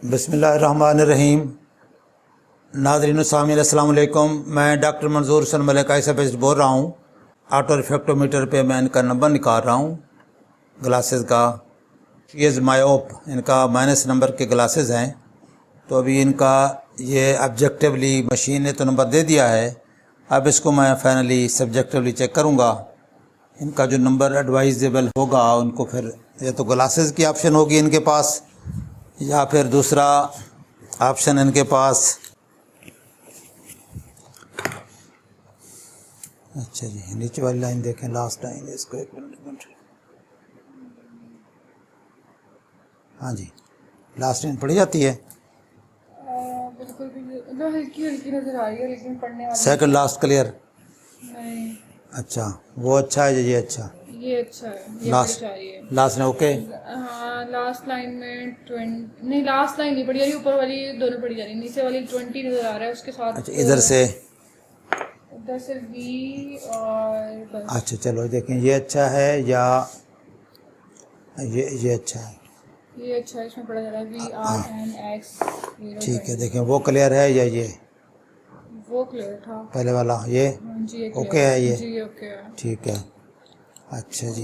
बिस्मिल्लाहिर्रहमानिर्रहीम। नाज़रीन सामीन अस्सलाम वालेकुम। मैं डॉक्टर मंजूर हसन मलिक आई स्पेशलिस्ट बोल रहा हूँ। ऑटो रिफ्लेक्टोमीटर पे मैं इनका नंबर निकाल रहा हूँ ग्लासेस का। ये मायोप इनका माइनस नंबर के ग्लासेस हैं। तो अभी इनका ये ऑब्जेक्टिवली मशीन ने तो नंबर दे दिया है, अब इसको मैं फाइनली सब्जेक्टिवली चेक करूँगा। इनका जो नंबर एडवाइजेबल होगा उनको फिर या तो ग्लासेस की ऑप्शन होगी इनके पास, या फिर दूसरा ऑप्शन इनके पास। अच्छा जी, नीचे वाली लाइन देखें, लास्ट लाइन इसको एक मिनट। हाँ जी, लास्ट लाइन पढ़ी जाती है, बिल्कुल भी मतलब हल्की हल्की नजर आ रही है लेकिन पढ़ने वाली सेकंड लास्ट क्लियर नहीं। अच्छा, वो अच्छा है जी, अच्छा ये अच्छा है, ये लास्ट पढ़ी जा रही है। लास्ट में ओके। हाँ, लास्ट लाइन में 20 नहीं, लास्ट लाइन नहीं पढ़ी जा रही, ऊपर वाली दोनों पढ़ी जा रही है। नीचे वाली 20 नजर आ रहा है, उसके साथ अच्छा इधर से V और बस। अच्छा चलो देखें, ये अच्छा है या ये अच्छा है, ये अच्छा है, इसमें पढ़ा जा रहा है VRNX। ठीक है। देखें वो क्लियर है या ये वो क्लियर था पहले वाला, ये हाँ जी, ये ओके है, ये जी ओके है। ठीक है। अच्छा जी,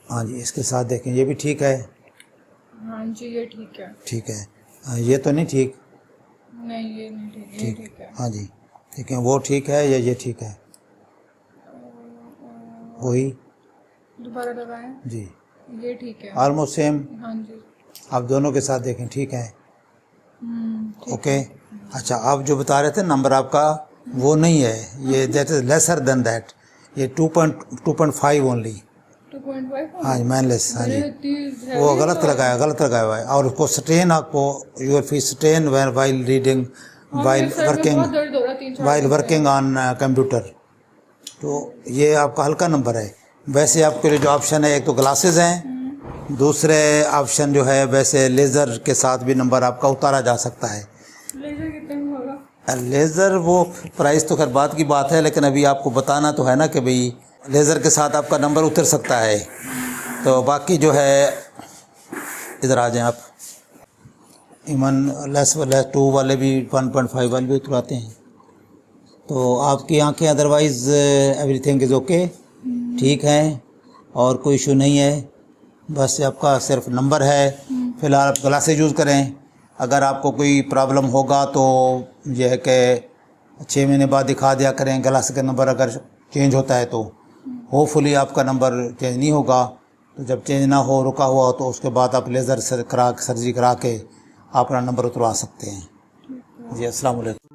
हाँ जी, इसके साथ देखें ये भी ठीक है। हाँ जी, ये ठीक है। ठीक है, ये तो नहीं ठीक, नहीं ये नहीं ठीक, ये ठीक है। हाँ जी। देखें वो ठीक है या ये ठीक है, वही दोबारा लगाएं जी, ये ठीक है। Almost same. हाँ जी, आप दोनों के साथ देखें, ठीक है ठीक ओके। अच्छा, आप जो बता रहे थे नंबर आपका वो नहीं है, ये that is lesser than that, ये 2.5 ओनली। 2.5 हाँ जी, माइनलेस, हाँ जी, वो गलत लगाया हुआ है। और उसको स्ट्रेन, आपको यूर फी strain while reading while working on computer. तो ये आपका हल्का नंबर है। वैसे आपके लिए जो ऑप्शन है, एक तो ग्लासेस हैं, दूसरे ऑप्शन जो है वैसे लेज़र के साथ भी नंबर आपका उतारा जा सकता है। लेजर कितने में होगा? लेज़र वो प्राइस तो खैर बात की बात है, लेकिन अभी आपको बताना तो है ना कि भाई लेज़र के साथ आपका नंबर उतर सकता है। तो बाकी जो है, इधर आ जाएं आप, इवन लेस 2 वाले भी 1.5 वाले भी उतराते हैं। तो आपकी आंखें अदरवाइज़ एवरीथिंग इज़ ओके, ठीक है, और कोई इशू नहीं है। बस आपका सिर्फ नंबर है। फ़िलहाल आप ग्लासेस यूज़ करें। अगर आपको कोई प्रॉब्लम होगा तो यह है कि 6 महीने बाद दिखा दिया करें। ग्लास का नंबर अगर चेंज होता है तो होपफुली आपका नंबर चेंज नहीं होगा। तो जब चेंज ना हो, रुका हुआ हो, तो उसके बाद आप लेज़र सर्जरी करा के अपना नंबर उतरवा सकते हैं जी। अस्सलाम वालेकुम।